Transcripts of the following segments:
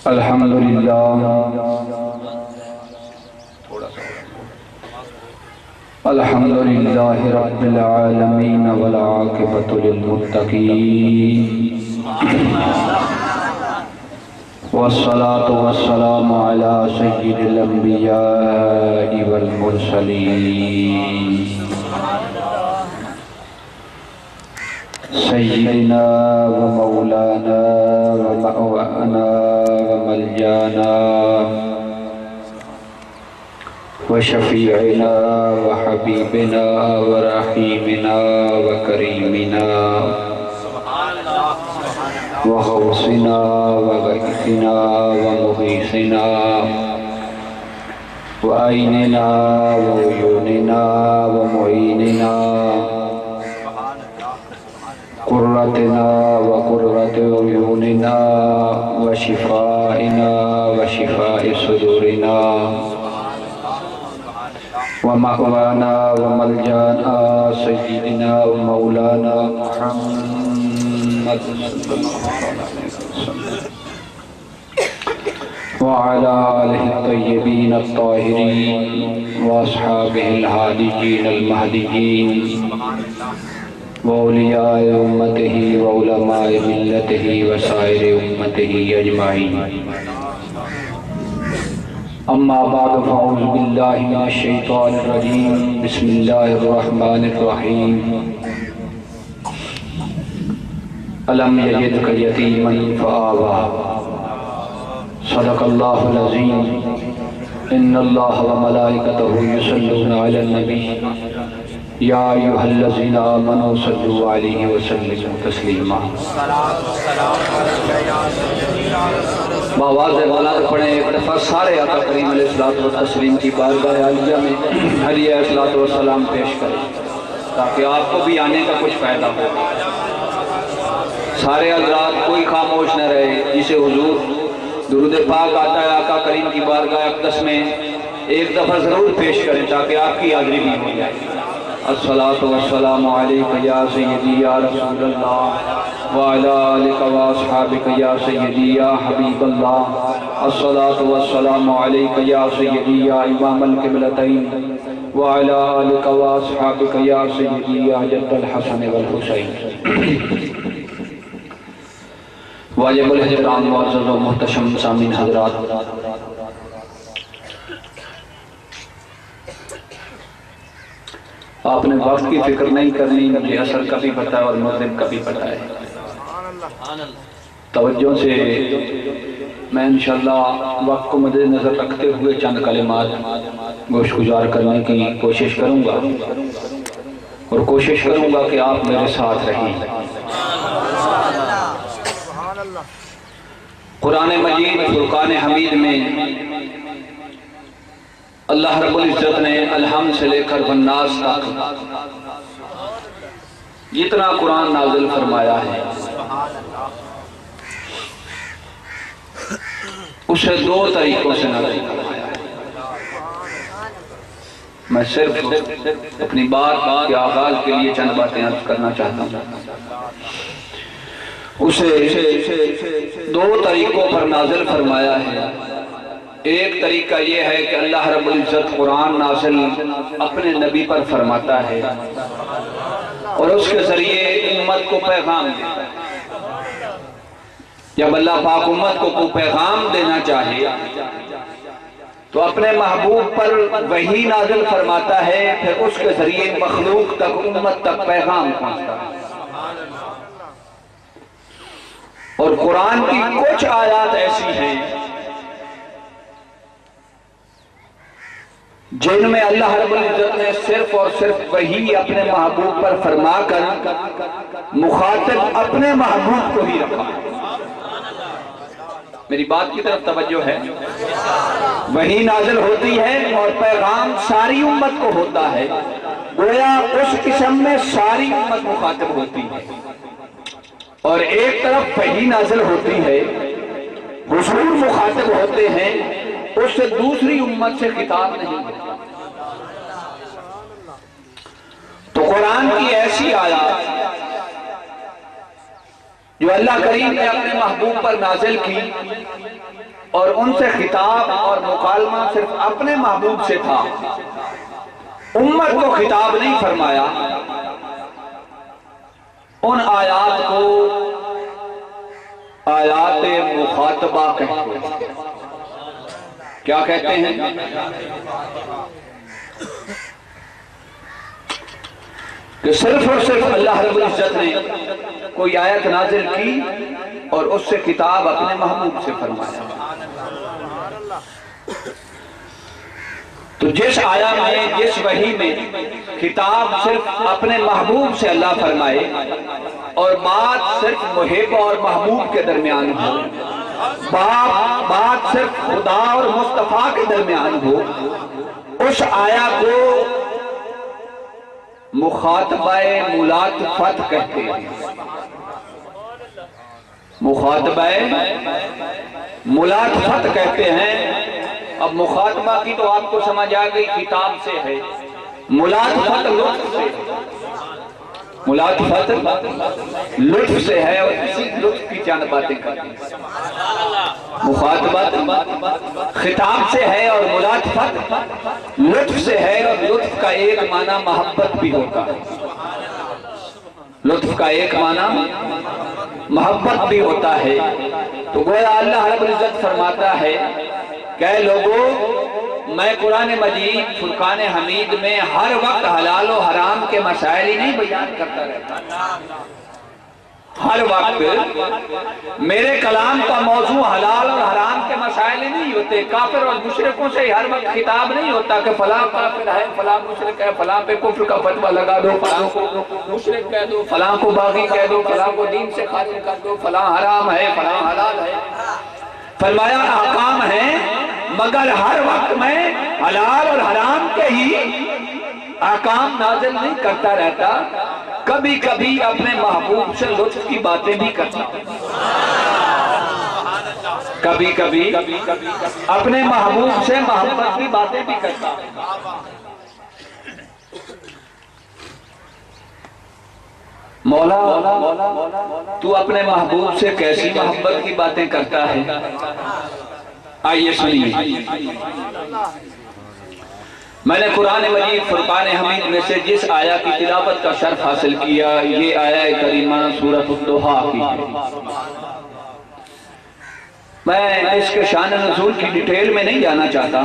الحمدللہ رب العالمین والعاقبۃ للمتقین والصلاة والسلام علی سید الانبیاء والمرسلین سیدنا ومولانا ومأوانا وملجانا وشفيعنا وحبيبنا ورحيمنا وكريمنا وغوثنا وغيثنا ومغيثنا وعيننا وعيوننا ومعيننا قرتنا وقرة عيوننا وشفائنا وشفاء صدورنا ومأوانا وملجانا سيدنا ومولانا محمد صلى الله عليه وسلم وعلى آله الطيبين الطاهرين وأصحابه الهاديين المهديين وأولياء أمته وعلماء ملته وسائر أمته أجمعين اما بعد فاعوذ باللہ من الشیطان الرجیم بسم اللہ الرحمن الرحیم الم یجدک یتیما فآوی صدق اللہ العظیم ان اللہ وملائکتہ یصلون علی النبی یا ایھا الذین آمنوا صلوا علیہ وسلموا تسلیما بآواز بلند پڑھیں ایک دفعہ سارے آقا کریم علیہ السلام کی بارگاہ عالیہ میں ہدیہ صلاۃ والسلام پیش کریں تاکہ آپ کو بھی آنے کا کچھ فائدہ ہو۔ سارے حضرات کوئی خاموش نہ رہے، جسے حضور درود پاک آتا ہے آقا کریم کی بارگاہ اقدس میں ایک دفعہ ضرور پیش کریں تاکہ آپ کی حاضری بھی ہو جائے۔ الصلاۃ والسلام علیک یا سیدی یا رسول اللہ وعلی آلک واصحابک یا سیدی یا حبیب اللہ۔ الصلاۃ والسلام علیک یا سیدی یا امام القبلتین وعلی آلک واصحابک یا سیدی یا جد الحسن والحسین۔ واجب الاحترام معزز و محتشم سامعین حضرات، آپ نے وقت کی فکر نہیں کرنی، مجھے اثر کبھی پتہ ہے اور مغرب کبھی پتہ ہے۔ توجہ سے میں انشاءاللہ وقت کو مد نظر رکھتے ہوئے چند کلمات گوش گزار کرنے کی کوشش کروں گا اور کوشش کروں گا کہ آپ میرے ساتھ رہیں۔ قرآن مجید فرقان حمید میں اللہ رب العزت نے الحمد سے لے کر والناس تک جتنا قرآن نازل فرمایا ہے اسے دو طریقوں سے نازل فرمایا ہے۔ میں صرف اپنی بات کے آغاز کے لیے چند باتیں عرض کرنا چاہتا ہوں۔ اسے دو طریقوں پر نازل فرمایا ہے۔ ایک طریقہ یہ ہے کہ اللہ رب العزت قرآن نازل اپنے نبی پر فرماتا ہے اور اس کے ذریعے امت کو پیغام دیتا ہے۔ جب اللہ پاک امت کو کوئی پیغام دینا چاہے تو اپنے محبوب پر وحی نازل فرماتا ہے، پھر اس کے ذریعے مخلوق تک امت تک پیغام پہنچتا ہے۔ اور قرآن کی کچھ آیات ایسی ہیں جن میں اللہ رب العزت نے صرف اور صرف وحی اپنے محبوب پر فرما کر مخاطب اپنے محبوب کو ہی رکھا۔ میری بات کی طرف توجہ ہے؟ وحی نازل ہوتی ہے اور پیغام ساری امت کو ہوتا ہے، گویا اس قسم میں ساری امت مخاطب ہوتی ہے۔ اور ایک طرف وحی نازل ہوتی ہے، حضور مخاطب ہوتے ہیں، اس سے دوسری امت سے خطاب نہیں ہے۔ تو قرآن کی ایسی آیات جو اللہ کریم نے اپنے محبوب پر نازل کی، اور ان سے خطاب اور مکالمہ صرف اپنے محبوب سے تھا، امت کو خطاب نہیں فرمایا۔ ان آیات کو آیات مخاطبہ کہتے ہیں۔ کیا کہتے ہیں؟ کہ صرف اور صرف اللہ رب العزت نے کوئی آیت نازل کی اور اس سے کتاب اپنے محبوب سے فرمایا۔ تو جس آیت میں، جس وحی میں کتاب صرف اپنے محبوب سے اللہ فرمائے اور بات صرف محب اور محبوب کے درمیان ہو، بات صرف خدا اور مصطفیٰ کے درمیان ہو، اس آیا کو مخاطبہ ملاطفت کہتے ہیں۔ مخاطبہ ملاطفت کہتے ہیں۔ اب مخاطبہ کی تو آپ کو سمجھ آ گئی، کتاب سے ہے۔ ملاطفت لطف سے، ملاطفت لطف سے ہے اور اسی لطف کی چند باتیں کرتے ہیں۔ مخاطبت خطاب سے ہے اور ملاطفت لطف سے ہے، اور لطف کا ایک معنی محبت بھی ہوتا ہے۔ لطف کا ایک معنی محبت بھی ہوتا ہے۔ تو گویا اللہ رب العزت فرماتا ہے کہ اے لوگوں، میں قرآن مجید فرقان حمید میں ہر وقت حلال و حرام کے مسائل ہی نہیں بیان کرتا رہتا۔ ہر وقت میرے کلام کا موضوع حلال اور حرام کے مسائل نہیں ہوتے۔ کافر اور مشرکوں سے ہر وقت خطاب نہیں ہوتا کہ فلاں کافر ہے، فلاں مشرک ہے، فلاں پہ کفر کا فتویٰ لگا دو، فلاں کو مشرک کہہ دو، فلاں کو باغی کہہ دو، فلاں کو دین سے خارج کر دو، فلاں حرام ہے، فلاں حلال ہے۔ فرمایا احکام ہیں، مگر ہر وقت میں حلال اور حرام کے ہی احکام نازل نہیں کرتا رہتا، کبھی کبھی اپنے محبوب سے لطف کی باتیں بھی کرتا ہوں۔ کبھی کبھی اپنے محبوب سے محبت کی باتیں بھی کرتا ہوں۔ مولا تو اپنے محبوب سے کیسی محبت کی باتیں کرتا ہے؟ آئیے سنیے۔ میں نے قرآن مجید فرقان حمید میں سے جس آیا کی تلاوت کا شرف حاصل کیا، یہ آیا کریمہ سورۃ الضحیٰ کی ہے۔ میں اس کے شان نزول کی ڈیٹیل میں نہیں جانا چاہتا،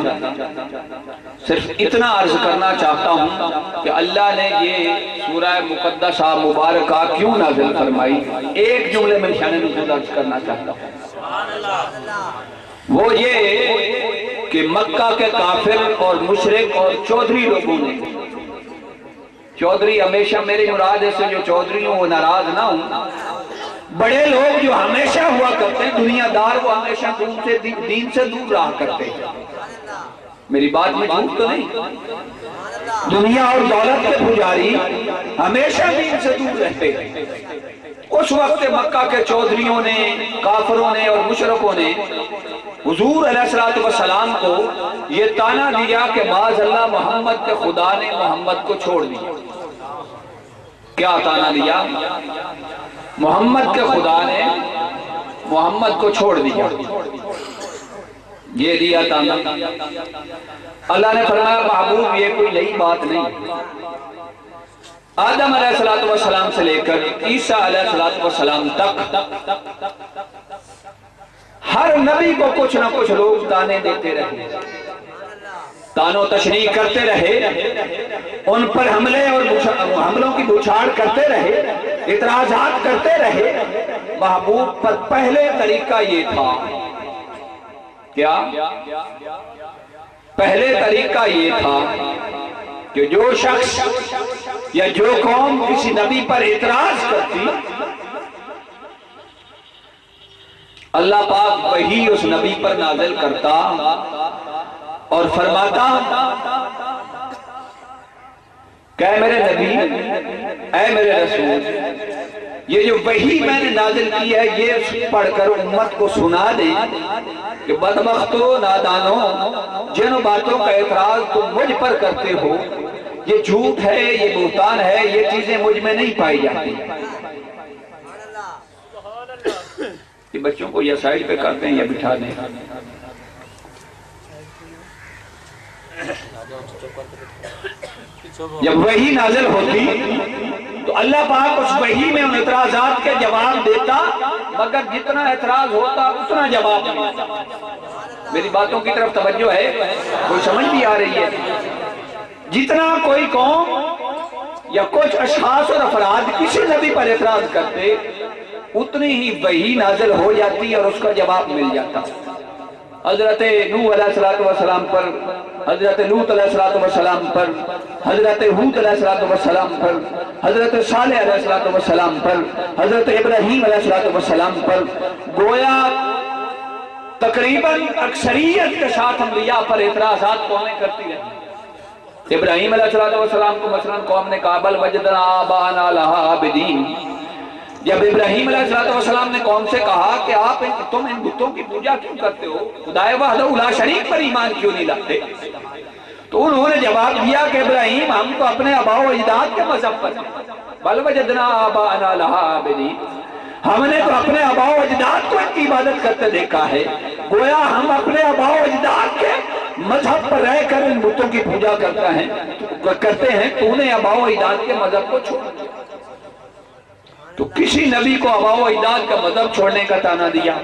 صرف اتنا عرض کرنا چاہتا ہوں کہ اللہ نے یہ سورہ مقدسہ مبارکہ کیوں نازل فرمائی، ایک جملے میں شان نزول عرض کرنا چاہتا ہوں۔ وہ یہ کہ مکہ کے کافر اور مشرک اور چودھری لوگوں نے، چودھری ہمیشہ میری مراد ہے سے جو چودھری ہوں وہ ناراض نہ ہوں، بڑے لوگ جو ہمیشہ ہوا کرتے ہیں، دنیا دار، وہ ہمیشہ دین سے دور رہا کرتے ہیں۔ میری بات میں جھوٹ تو نہیں؟ دنیا اور دولت کے پجاری ہمیشہ دین سے دور رہتے ہیں۔ اس وقت مکہ کے چودھریوں نے، کافروں نے اور مشرکوں نے حضور علیہ السلام کو یہ تانا دیا کہ معاذ اللہ محمد کے خدا نے محمد کو چھوڑ دیا۔ کیا تانا دیا؟ محمد کے خدا نے محمد کو چھوڑ دیا، یہ دیا تانا۔ اللہ نے فرمایا محبوب یہ کوئی نئی بات نہیں، آدم علیہ السلام سے لے کر عیسیٰ علیہ السلام تک ہر نبی کو کچھ نہ کچھ لوگ تانے دیتے رہے، تانو تشریح کرتے رہے، ان پر حملے اور حملوں کی بچھاڑ کرتے رہے، اعتراضات کرتے رہے۔ محبوب پر پہلے طریقہ یہ تھا، کیا؟ پہلے طریقہ یہ تھا کہ جو شخص یا جو قوم کسی نبی پر اعتراض کرتی، اللہ پاک وہی اس نبی پر نازل کرتا اور فرماتا کہ اے میرے نبی، اے میرے رسول، یہ جو وحی میں نے نازل کی ہے یہ پڑھ کر امت کو سنا دیں کہ بدبختو نادانو، جن باتوں کا اعتراض تم مجھ پر کرتے ہو یہ جھوٹ ہے، یہ بہتان ہے، یہ چیزیں مجھ میں نہیں پائی جاتی۔ یہ بچوں کو یا سائیڈ پہ کرتے ہیں یا بٹھا دیں۔ جب وحی نازل ہوتی تو اللہ پاک اس وحی میں ان اعتراضات کے جواب دیتا، مگر جتنا اعتراض ہوتا اتنا جواب ملتا۔ میری باتوں کی طرف توجہ ہے؟ کوئی سمجھ بھی آ رہی ہے؟ جتنا کوئی قوم یا کچھ اشخاص اور افراد کسی نبی پر اعتراض کرتے، اتنی ہی وحی نازل ہو جاتی اور اس کا جواب مل جاتا۔ حضرت نوح علیہ السلام پر، حضرت لوط علیہ السلام پر، حضرت ہود علیہ السلام پر، حضرت صالح علیہ السلام پر، حضرت ابراہیم علیہ السلام پر، گویا تقریباً اکثریت کے ساتھ انبیاء پر اعتراضات قومیں کرتی رہی۔ ابراہیم علیہ السلام کو مثلا قوم نے کہا بل وجدنا آباءنا لہا عابدین۔ جب ابراہیم علیہ السلام نے قوم سے کہا کہ تم ان بتوں کی پوجا کیوں کرتے ہو، خدائے وحدہ لا شریک پر ایمان کیوں نہیں لاتے، تو انہوں نے جواب دیا کہ ابراہیم ہم تو اپنے آباء و اجداد کے مذہب پر ہیں، بل وجدنا آباءنا لہا عابدین، ہم نے تو اپنے آباء و اجداد کو ان کی عبادت کرتے دیکھا ہے۔ گویا ہم اپنے آباء و اجداد کے مذہب پر رہ کر ان بتوں کی پوجا کرتے ہیں، تو انہیں آباء و اجداد کے مذہب کو چھوڑ دیا۔ تو کسی نبی کو آباء و اجداد کا مذہب چھوڑنے کا تانا دیا،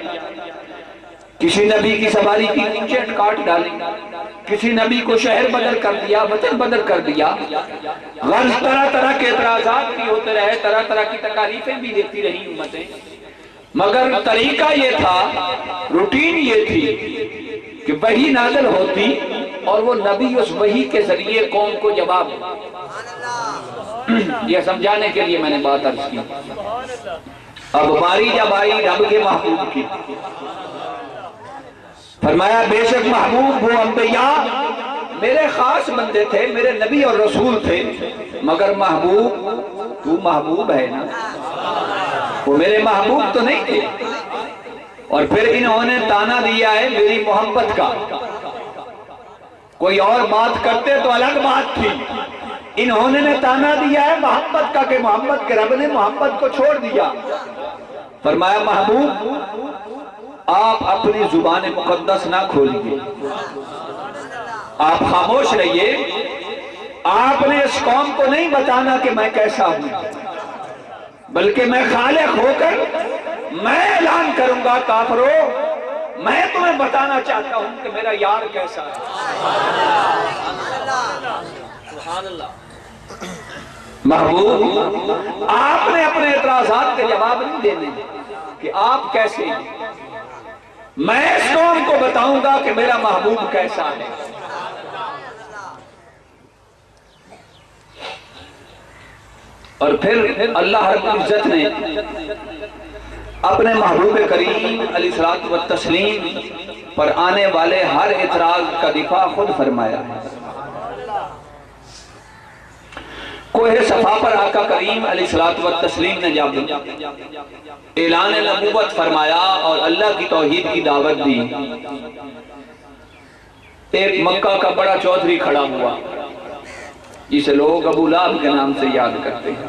کسی نبی کی سواری کی اونچیٹ کاٹ ڈالی، کسی نبی کو شہر بدل کر دیا، وطن بدل کر دیا، غرض طرح طرح کے اعتراضات بھی ہوتے رہے، طرح طرح کی تکالیفیں بھی دیتی رہی امتیں، مگر طریقہ یہ تھا، روٹین یہ تھی کہ وحی نازل ہوتی اور وہ نبی اس وحی کے ذریعے قوم کو جواب یہ سمجھانے کے لیے میں نے بات عرض کی۔ اب باری جب آئی رب کے محبوب کی، فرمایا بے شک محبوب وہ انبیاء میرے خاص بندے تھے، میرے نبی اور رسول تھے، مگر محبوب تو محبوب ہے نا، وہ میرے محبوب تو نہیں تھے۔ اور پھر انہوں نے تانا دیا ہے میری محبت کا، کوئی اور بات کرتے تو الگ بات تھی، انہوں نے تانا دیا ہے محبت کا کہ محبت کے رب نے محبت کو چھوڑ دیا۔ فرمایا محبوب آپ اپنی زبان مقدس نہ کھولیے، آپ خاموش رہیے، آپ نے اس قوم کو نہیں بتانا کہ میں کیسا ہوں، بلکہ میں خالق ہو کر میں اعلان کروں گا کافرو، میں تمہیں بتانا چاہتا ہوں کہ میرا یار کیسا ہے۔ محبوب آپ نے اپنے اعتراضات کے جواب نہیں دینے کہ آپ کیسے ہیں، میں اس قوم کو بتاؤں گا کہ میرا محبوب کیسا ہے۔ اور پھر اللہ رب العزت نے اپنے محبوب کریم علیہ الصلوۃ والتسلیم پر آنے والے ہر اعتراض کا دفاع خود فرمایا ہے۔ کوہ صفا پر آقا کریم علیہ الصلوۃ والتسلیم نے جب اعلان نبوت فرمایا اور اللہ کی توحید کی دعوت دی، ایک مکہ کا بڑا چودھری کھڑا ہوا جسے لوگ ابو لہب کے نام سے یاد کرتے ہیں۔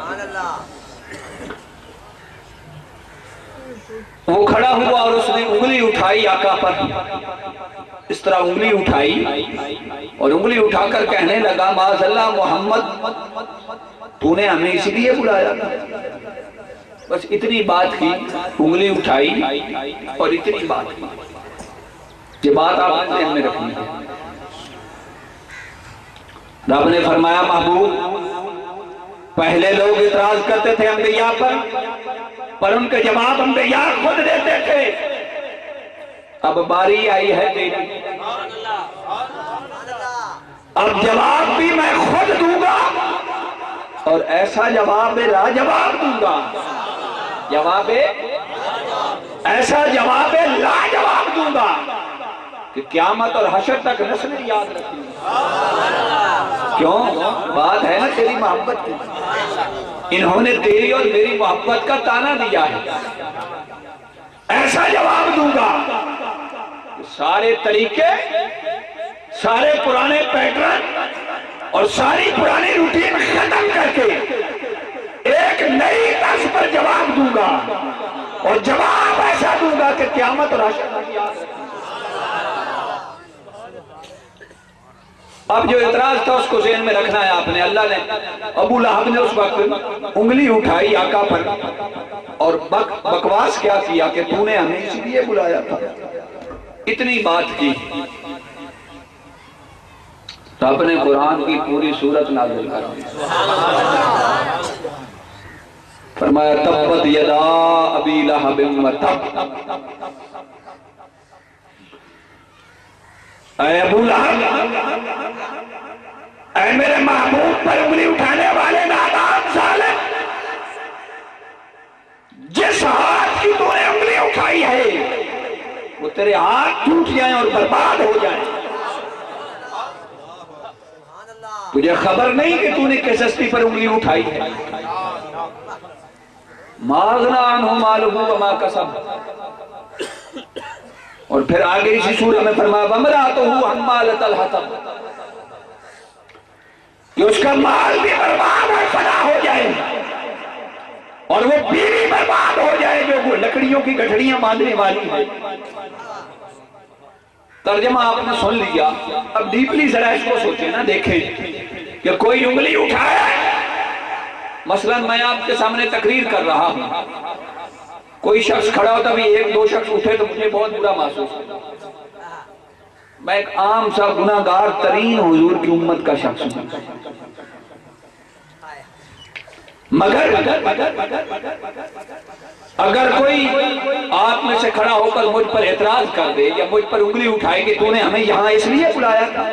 وہ کھڑا ہوا اور اس نے انگلی اٹھائی آقا پر، اس طرح انگلی اٹھائی اور انگلی اٹھا کر کہنے لگا معاذ اللہ محمد تو نے ہمیں اسی لیے بلایا تھا۔ بس اتنی بات کی، انگلی اٹھائی اور اتنی بات کی۔ یہ بات آپ نے ذہن میں رکھنی ہے۔ رب نے فرمایا محبوب پہلے لوگ اعتراض کرتے تھے انبیاء پر ان کے جواب انبیاء خود دیتے تھے، اب باری آئی ہے تیری، اب جواب بھی میں خود دوں گا اور ایسا جواب لاجواب دوں گا، جواب ایسا جواب لاجواب دوں گا کہ قیامت اور حشر تک نسلیں یاد رکھیں۔ کیوں؟ بات ہے نا تیری محبت کی، انہوں نے تیری اور میری محبت کا تانا دیا ہے، ایسا جواب دوں گا کہ سارے طریقے، سارے پرانے پیٹرن اور ساری پرانی روٹین ختم کر کے ایک نئی طرز پر جواب دوں گا، اور جواب ایسا دوں گا کہ قیامت اور حشر تک یاد رکھیں۔ اب جو اعتراض تھا اس کو ذہن میں رکھنا ہے آپ نے. اللہ نے, ابو لہب نے اس وقت انگلی اٹھائی آقا پر اور بکواس کیا کیا کہ تو نے ہمیں اسی لیے بلایا تھا. اتنی بات کی, رب نے قرآن کی پوری سورت نازل کر دی. فرمایا تبت یدا ابی لہب و تب. اے ابو لہب, اے میرے محبوب پر انگلی اٹھانے والے نادان ظالم, جس ہاتھ کی تو نے انگلی اٹھائی ہے وہ تیرے ہاتھ ٹوٹ جائیں اور برباد ہو جائیں. تجھے خبر نہیں کہ تو نے کس ہستی پر انگلی اٹھائی ہے. ما اغنی عنہ مالہ وما کسب. اور پھر آگے اسی سورہ میں فرمایا وامرأتہ حمالۃ الحطب, کہ اس کا مال بھی برباد اور فنا ہو جائے اور وہ بیوی برباد ہو جائے جو لکڑیوں کی گٹھڑیاں باندھنے والی ہے. ترجمہ آپ نے سن لیا. اب ڈیپلی ذرا اس کو سوچیں نا, دیکھیں کہ کوئی انگلی اٹھایا, مثلا میں آپ کے سامنے تقریر کر رہا ہوں, کوئی شخص کھڑا ہوتا بھی ایک دو شخص اٹھے تو مجھے بہت برا محسوس ہوتا. میں ایک عام سا گناہگار ترین حضور کی امت کا شخص ہوں, مگر اگر کوئی آپ میں سے کھڑا ہو کر مجھ پر اعتراض کر دے یا مجھ پر انگلی اٹھائے کہ تو نے ہمیں یہاں اس لیے بلایا تھا,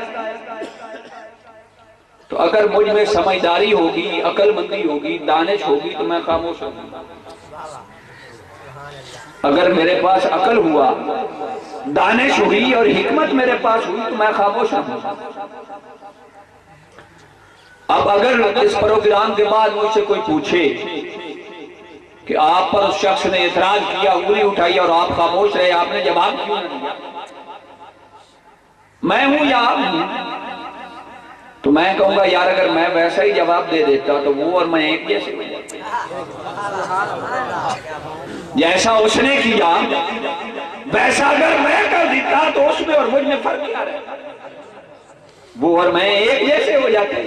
تو اگر مجھ میں سمجھداری ہوگی, عقل مندی ہوگی, دانش ہوگی تو میں خاموش ہوں. اگر میرے پاس عقل ہوا, دانش ہوئی اور حکمت میرے پاس ہوئی تو میں خاموش ہوں. اب اگر اس پروگرام کے بعد مجھ سے کوئی پوچھے کہ آپ پر اس شخص نے اعتراض کیا, انگلی اٹھائی اور آپ خاموش رہے, آپ نے جواب کیوں نہ دیا, میں ہوں یا آپ ہوں, تو میں کہوں گا یار اگر میں ویسا ہی جواب دے دیتا تو وہ اور میں ایک جیسے ہو جاتے. جیسا اس نے کیا ویسا اگر میں کر دیتا تو اس میں اور مجھ میں فرق کیا رہتا, وہ اور میں ایک جیسے ہو جاتے.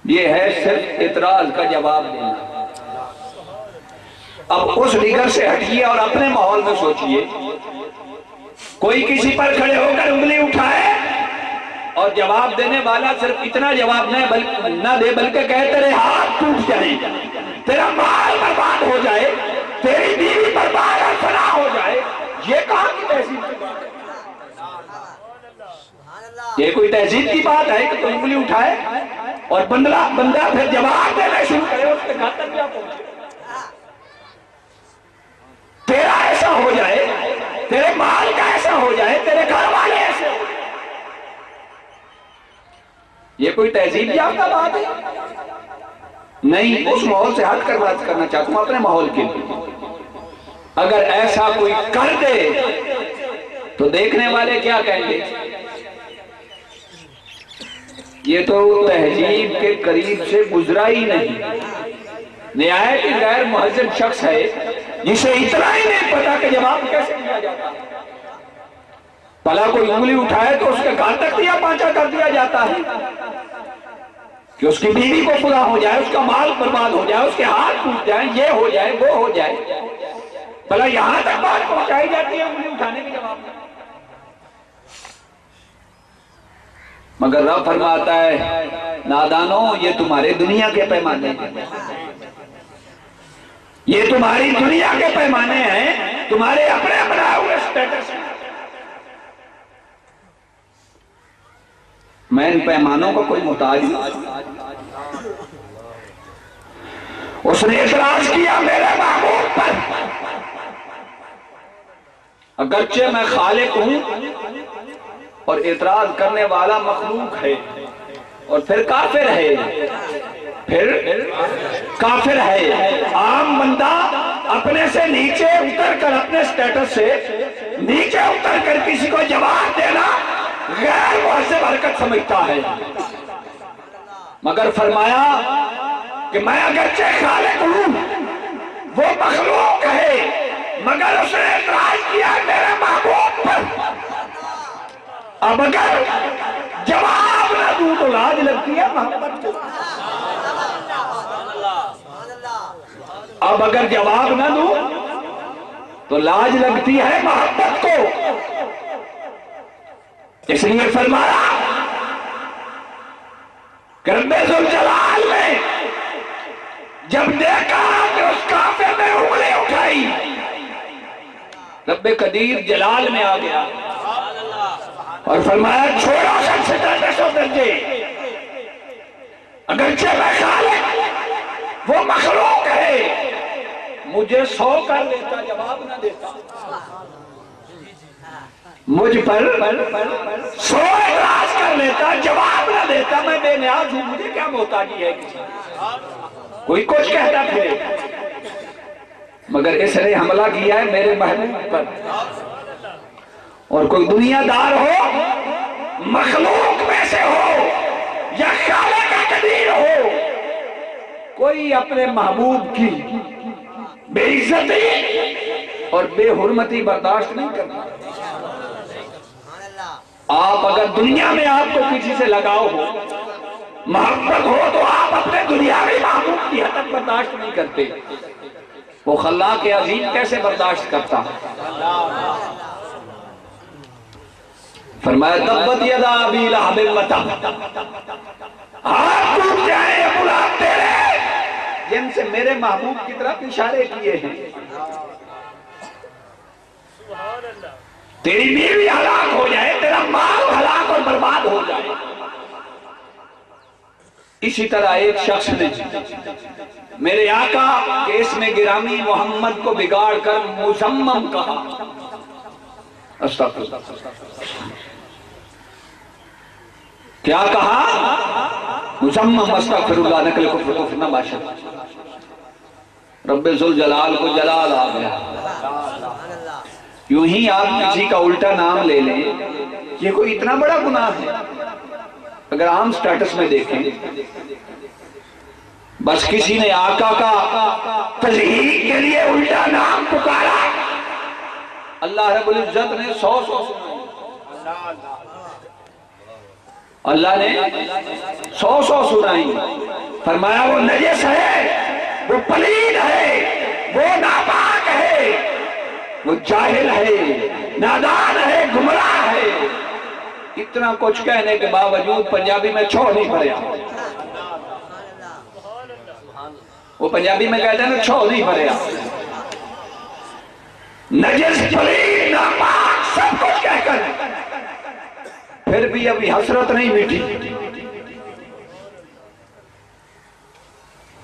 یہ ہے صرف اعتراض کا جواب دینا. اب اس ڈگر سے ہٹیے اور اپنے ماحول میں سوچئے, کوئی کسی پر کھڑے ہو کر انگلی اٹھائے اور جواب دینے والا صرف اتنا جواب نہ دے بلکہ کہے تیرے ہاتھ ٹوٹ جائیں, تیرا مال برباد ہو جائے, تیری بیوی برباد اور فنا ہو جائے, یہ کہاں کی تہذیب کی بات ہے؟ یہ کوئی تہذیب کی بات ہے کہ تو انگلی اٹھائے اور بندہ پھر جواب دینا شروع کرے, اس کے گھر تک کیا پہنچے, تیرا ایسا ہو جائے, تیرے مال کا ایسا ہو جائے, تیرے گھر والے ایسے ہو جائے. یہ کوئی تہذیب یافتہ بات ہے نہیں. اس ماحول سے ہٹ کر بات کرنا چاہتا ہوں اپنے ماحول کے لیے. اگر ایسا کوئی کر دے تو دیکھنے والے کیا کہیں گے, یہ تو تہذیب کے قریب سے گزرا ہی نہیں, نہایت ہی غیر مہذب شخص ہے جسے اتنا ہی نہیں پتا کہ جواب کیسے دیا جاتا. بھلا کوئی انگلی اٹھائے تو اس کے گھر تک دیا پانچا کر دیا جاتا ہے کہ اس کی بیوی کو خدا ہو جائے, اس کا مال برباد ہو جائے, اس کے ہاتھ ٹوٹ جائیں, یہ ہو جائے, وہ ہو جائے. بھلا یہاں تک بات پہنچائی جاتی ہے انگلی اٹھانے کے جواب میں. مگر رب فرماتا ہے نادانوں, یہ تمہارے دنیا کے پیمانے ہیں, یہ تمہاری دنیا کے پیمانے ہیں, تمہارے اپنے بنائے ہوئے سٹیٹس ہیں. میں ان پیمانوں کا کوئی محتاج نہیں. اس نے اعتراض کیا میرے محبوب پر, اگرچہ میں خالق ہوں اور اعتراض کرنے والا مخلوق ہے, اور پھر کافر ہے, عام بندہ اپنے سے نیچے اتر کر, اپنے سٹیٹس سے نیچے اتر کر کسی کو جواب دینا غیر مہذب حرکت سمجھتا ہے. مگر فرمایا کہ میں اگرچہ خالق ہوں, وہ مخلوق ہے, مگر اس نے اعتراض کیا میرے محبوب پر, اب اگر جواب نہ دوں تو لاج لگتی ہے محبت کو. اب اگر جواب نہ دوں تو لاج لگتی ہے محبت کو. اس لیے فرمایا کہ رب ذوالجلال نے جب دیکھا کہ اس کافر نے انگلی اٹھائی، رب قدیر جلال میں آ گیا اور فرمایا چھوڑو سب سے دردش و درجے. اگرچہ میں خالق، وہ مخلوق ہے، مجھے 100 کر لیتا جواب نہ دیتا. مجھ پر 100 اعتراض کر لیتا جواب نہ دیتا. میں بے نیاز ہوں، مجھے کیا محتاجی ہے کسی. کوئی کچھ کہتا پھر، مگر اس نے حملہ کیا ہے میرے محبوب پر. اور کوئی دنیا دار ہو، مخلوق میں سے ہو یا خالق قدیر ہو، کوئی اپنے محبوب کی بے عزتی اور بے حرمتی برداشت نہیں کرتا. آپ اگر دنیا میں آپ کو کسی سے لگاؤ ہو، محبت ہو، تو آپ اپنے دنیاوی محبوب کی حد تک برداشت نہیں کرتے. وہ خلاق عظیم کیسے برداشت کرتا. فرمایا تبت یدا ابی لہب وتب، ہاتھ ٹوٹ جائیں ابو لہب تیرے جن سے میرے محبوب کی طرف اشارے کیے ہیں. تیری بیوی ہلاک ہو جائے، تیرا مال ہلاک اور برباد ہو جائے. اسی طرح ایک شخص نے میرے آقا کے اسم گرامی محمد کو بگاڑ کر مزمم کہا. استغفر اللہ. کیا کہا؟ مزمم. استغفر اللہ. نقل کفر کفر نہ باشد. رب ذوالجلال کو جلال آ گیا. یوں ہی آپ کسی کا الٹا نام لے لیں، یہ کوئی اتنا بڑا گناہ ہے؟ اگر عام سٹیٹس میں دیکھیں، بس کسی نے آقا کا تضحیق کے لیے الٹا نام پکارا، اللہ رب العزت نے 100 سنائی. اللہ نے 100 سنائی. فرمایا وہ نجس ہے، وہ پلید ہے، وہ ناپاک ہے، وہ جاہل ہے، نادان ہے، گمراہ ہے. اتنا کچھ کہنے کے باوجود پنجابی میں چھو نہیں بھریا. وہ پنجابی میں کہتے ہیں نا چھو نہیں بھریا. نجس، پلید، ناپاک سب کچھ کہہ کر پھر بھی ابھی حسرت نہیں مٹی.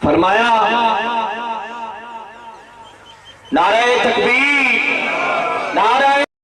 فرمایا نعرہ